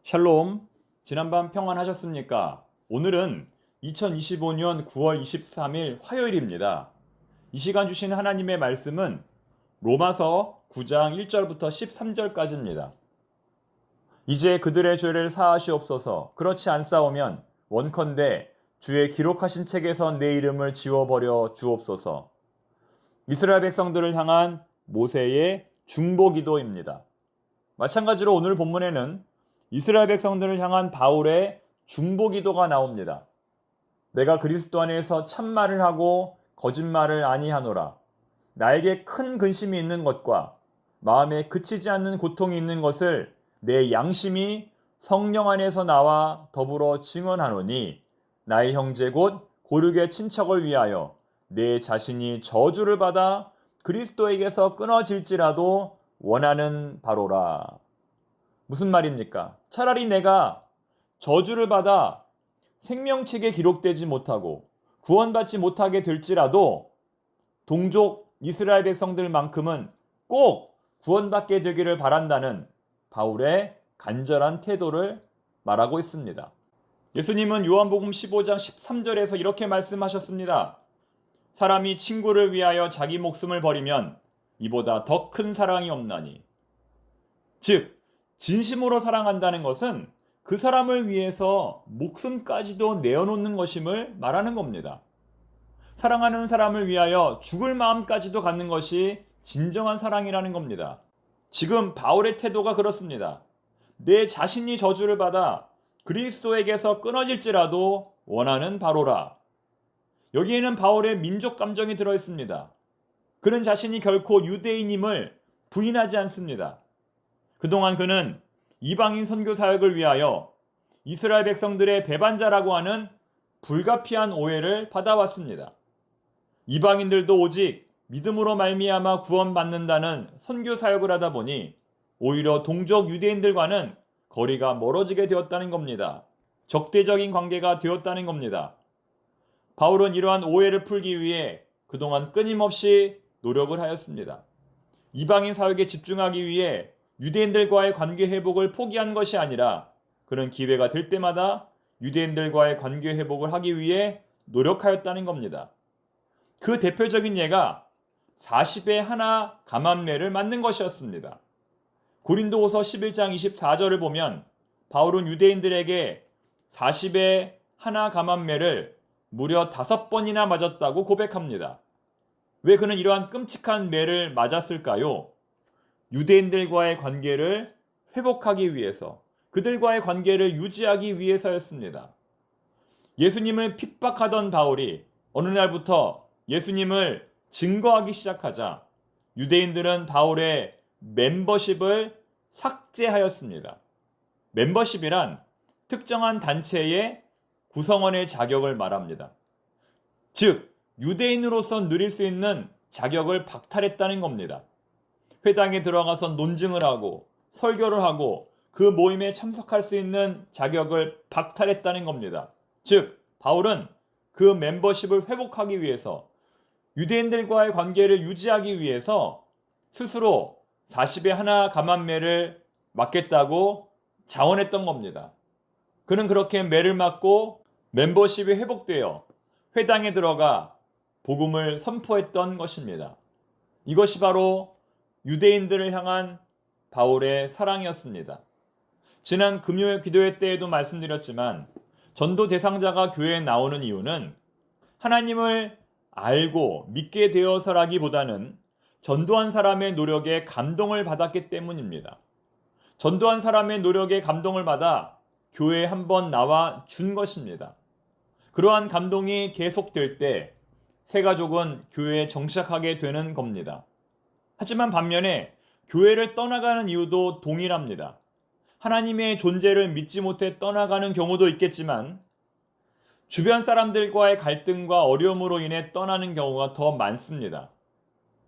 샬롬, 지난밤 평안하셨습니까? 오늘은 2025년 9월 23일 화요일입니다. 이 시간 주신 하나님의 말씀은 로마서 9장 1절부터 13절까지입니다. 이제 그들의 죄를 사하시옵소서. 그렇지 않사오면 원컨대 주의 기록하신 책에서 내 이름을 지워버려 주옵소서. 이스라엘 백성들을 향한 모세의 중보기도입니다. 마찬가지로 오늘 본문에는 이스라엘 백성들을 향한 바울의 중보기도가 나옵니다. 내가 그리스도 안에서 참말을 하고 거짓말을 아니하노라. 나에게 큰 근심이 있는 것과 마음에 그치지 않는 고통이 있는 것을 내 양심이 성령 안에서 나와 더불어 증언하노니 나의 형제 곧 고르게 친척을 위하여 내 자신이 저주를 받아 그리스도에게서 끊어질지라도 원하는 바로라. 무슨 말입니까? 차라리 내가 저주를 받아 생명책에 기록되지 못하고 구원받지 못하게 될지라도 동족 이스라엘 백성들만큼은 꼭 구원받게 되기를 바란다는 바울의 간절한 태도를 말하고 있습니다. 예수님은 요한복음 15장 13절에서 이렇게 말씀하셨습니다. 사람이 친구를 위하여 자기 목숨을 버리면 이보다 더 큰 사랑이 없나니. 즉 진심으로 사랑한다는 것은 그 사람을 위해서 목숨까지도 내어놓는 것임을 말하는 겁니다. 사랑하는 사람을 위하여 죽을 마음까지도 갖는 것이 진정한 사랑이라는 겁니다. 지금 바울의 태도가 그렇습니다. 내 자신이 저주를 받아 그리스도에게서 끊어질지라도 원하는 바로라. 여기에는 바울의 민족 감정이 들어있습니다. 그는 자신이 결코 유대인임을 부인하지 않습니다. 그동안 그는 이방인 선교 사역을 위하여 이스라엘 백성들의 배반자라고 하는 불가피한 오해를 받아왔습니다. 이방인들도 오직 믿음으로 말미암아 구원받는다는 선교 사역을 하다 보니 오히려 동족 유대인들과는 거리가 멀어지게 되었다는 겁니다. 적대적인 관계가 되었다는 겁니다. 바울은 이러한 오해를 풀기 위해 그동안 끊임없이 노력을 하였습니다. 이방인 사역에 집중하기 위해 유대인들과의 관계 회복을 포기한 것이 아니라 그는 기회가 될 때마다 유대인들과의 관계 회복을 하기 위해 노력하였다는 겁니다. 그 대표적인 예가 40의 하나 감암례를 맞는 것이었습니다. 고린도후서 11장 24절을 보면 바울은 유대인들에게 40의 하나 감암례를 무려 5번이나 맞았다고 고백합니다. 왜 그는 이러한 끔찍한 매를 맞았을까요? 유대인들과의 관계를 회복하기 위해서, 그들과의 관계를 유지하기 위해서였습니다. 예수님을 핍박하던 바울이 어느 날부터 예수님을 증거하기 시작하자 유대인들은 바울의 멤버십을 삭제하였습니다. 멤버십이란 특정한 단체의 구성원의 자격을 말합니다. 즉, 유대인으로서 누릴 수 있는 자격을 박탈했다는 겁니다. 회당에 들어가서 논증을 하고 설교를 하고 그 모임에 참석할 수 있는 자격을 박탈했다는 겁니다. 즉, 바울은 그 멤버십을 회복하기 위해서 유대인들과의 관계를 유지하기 위해서 스스로 40의 하나 감암매를 맞겠다고 자원했던 겁니다. 그는 그렇게 매를 맞고 멤버십이 회복되어 회당에 들어가 복음을 선포했던 것입니다. 이것이 바로 유대인들을 향한 바울의 사랑이었습니다. 지난 금요일 기도회 때에도 말씀드렸지만 전도 대상자가 교회에 나오는 이유는 하나님을 알고 믿게 되어서라기보다는 전도한 사람의 노력에 감동을 받았기 때문입니다. 전도한 사람의 노력에 감동을 받아 교회에 한번 나와 준 것입니다. 그러한 감동이 계속될 때 새 가족은 정착하게 정착하게 되는 겁니다. 하지만 반면에 교회를 떠나가는 이유도 동일합니다. 하나님의 존재를 믿지 못해 떠나가는 경우도 있겠지만 주변 사람들과의 갈등과 어려움으로 인해 떠나는 경우가 더 많습니다.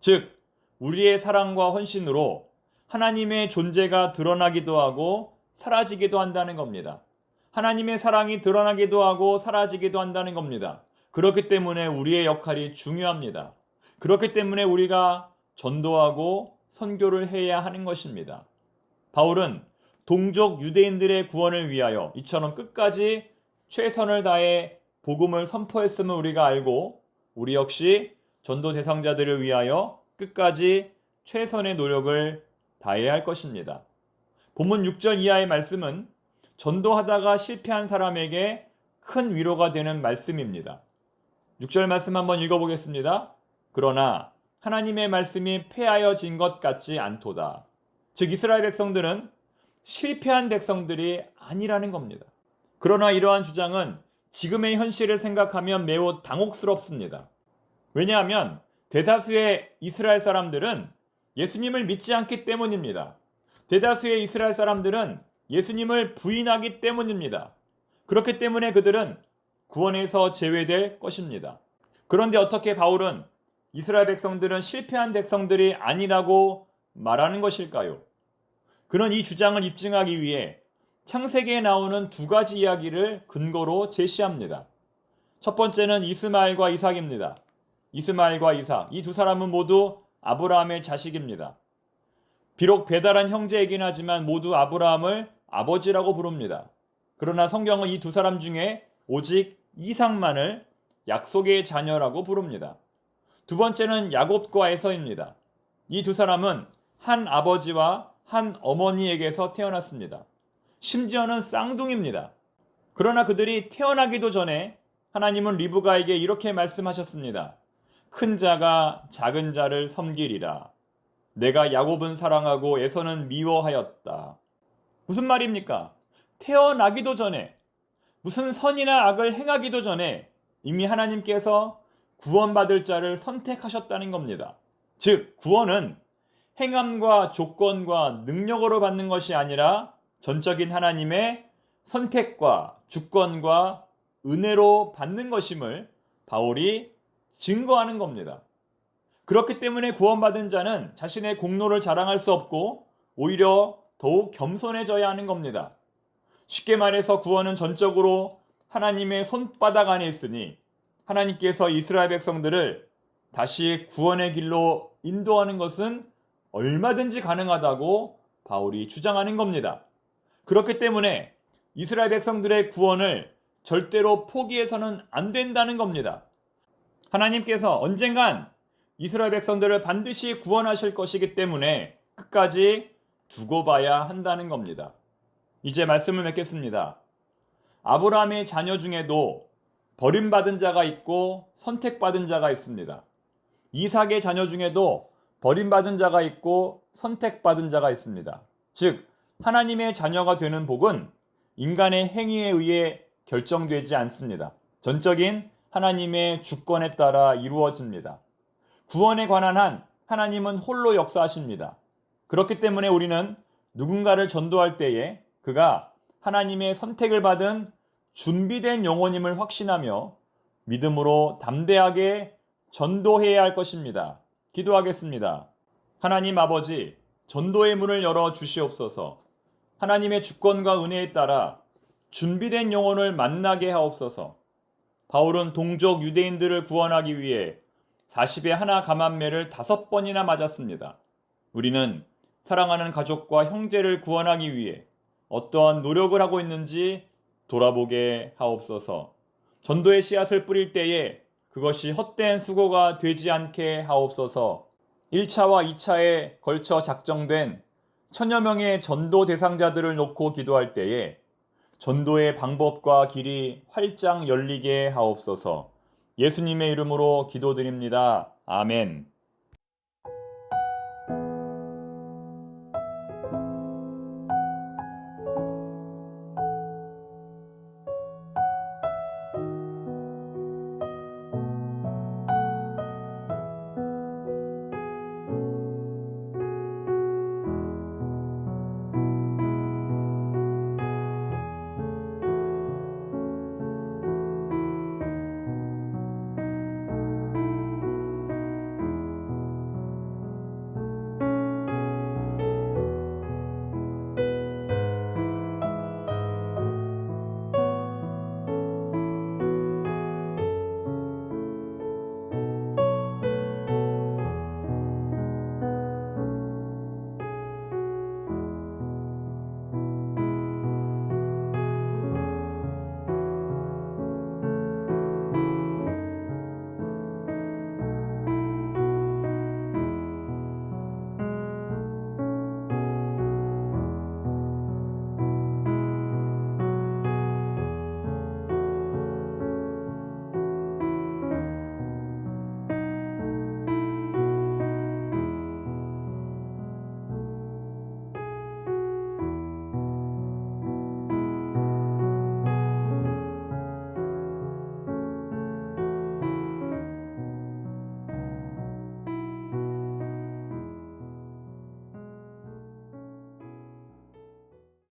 즉, 우리의 사랑과 헌신으로 하나님의 존재가 드러나기도 하고 사라지기도 한다는 겁니다. 하나님의 사랑이 드러나기도 하고 사라지기도 한다는 겁니다. 그렇기 때문에 우리의 역할이 중요합니다. 그렇기 때문에 우리가 전도하고 선교를 해야 하는 것입니다. 바울은 동족 유대인들의 구원을 위하여 이처럼 끝까지 최선을 다해 복음을 선포했음을 우리가 알고 우리 역시 전도 대상자들을 위하여 끝까지 최선의 노력을 다해야 할 것입니다. 본문 6절 이하의 말씀은 전도하다가 실패한 사람에게 큰 위로가 되는 말씀입니다. 6절 말씀 한번 읽어보겠습니다. 그러나 하나님의 말씀이 폐하여진 것 같지 않도다. 즉 이스라엘 백성들은 실패한 백성들이 아니라는 겁니다. 그러나 이러한 주장은 지금의 현실을 생각하면 매우 당혹스럽습니다. 왜냐하면 대다수의 이스라엘 사람들은 예수님을 믿지 않기 때문입니다. 대다수의 이스라엘 사람들은 예수님을 부인하기 때문입니다. 그렇기 때문에 그들은 구원에서 제외될 것입니다. 그런데 어떻게 바울은 이스라엘 백성들은 실패한 백성들이 아니라고 말하는 것일까요? 그는 이 주장을 입증하기 위해 창세기에 나오는 두 가지 이야기를 근거로 제시합니다. 첫 번째는 이스마엘과 이삭입니다. 이스마엘과 이삭, 이 두 사람은 모두 아브라함의 자식입니다. 비록 배달한 형제이긴 하지만 모두 아브라함을 아버지라고 부릅니다. 그러나 성경은 이 두 사람 중에 오직 이삭만을 약속의 자녀라고 부릅니다. 두 번째는 야곱과 에서입니다. 이 두 사람은 한 아버지와 한 어머니에게서 태어났습니다. 심지어는 쌍둥이입니다. 그러나 그들이 태어나기도 전에 하나님은 리브가에게 이렇게 말씀하셨습니다. 큰 자가 작은 자를 섬기리라. 내가 야곱은 사랑하고 에서는 미워하였다. 무슨 말입니까? 태어나기도 전에, 무슨 선이나 악을 행하기도 전에 이미 하나님께서 구원받을 자를 선택하셨다는 겁니다. 즉 구원은 행함과 조건과 능력으로 받는 것이 아니라 전적인 하나님의 선택과 주권과 은혜로 받는 것임을 바울이 증거하는 겁니다. 그렇기 때문에 구원받은 자는 자신의 공로를 자랑할 수 없고 오히려 더욱 겸손해져야 하는 겁니다. 쉽게 말해서 구원은 전적으로 하나님의 손바닥 안에 있으니 하나님께서 이스라엘 백성들을 다시 구원의 길로 인도하는 것은 얼마든지 가능하다고 바울이 주장하는 겁니다. 그렇기 때문에 이스라엘 백성들의 구원을 절대로 포기해서는 안 된다는 겁니다. 하나님께서 언젠간 이스라엘 백성들을 반드시 구원하실 것이기 때문에 끝까지 두고 봐야 한다는 겁니다. 이제 말씀을 맺겠습니다. 아브라함의 자녀 중에도 버림받은 자가 있고 선택받은 자가 있습니다. 이삭의 자녀 중에도 버림받은 자가 있고 선택받은 자가 있습니다. 즉 하나님의 자녀가 되는 복은 인간의 행위에 의해 결정되지 않습니다. 전적인 하나님의 주권에 따라 이루어집니다. 구원에 관한 한 하나님은 홀로 역사하십니다. 그렇기 때문에 우리는 누군가를 전도할 때에 그가 하나님의 선택을 받은 준비된 영혼임을 확신하며 믿음으로 담대하게 전도해야 할 것입니다. 기도하겠습니다. 하나님 아버지, 전도의 문을 열어 주시옵소서. 하나님의 주권과 은혜에 따라 준비된 영혼을 만나게 하옵소서. 바울은 동족 유대인들을 구원하기 위해 40에 하나 감암매를 5번이나 맞았습니다. 우리는 사랑하는 가족과 형제를 구원하기 위해 어떠한 노력을 하고 있는지 돌아보게 하옵소서. 전도의 씨앗을 뿌릴 때에 그것이 헛된 수고가 되지 않게 하옵소서. 1차와 2차에 걸쳐 작정된 천여 명의 전도 대상자들을 놓고 기도할 때에 전도의 방법과 길이 활짝 열리게 하옵소서. 예수님의 이름으로 기도드립니다. 아멘.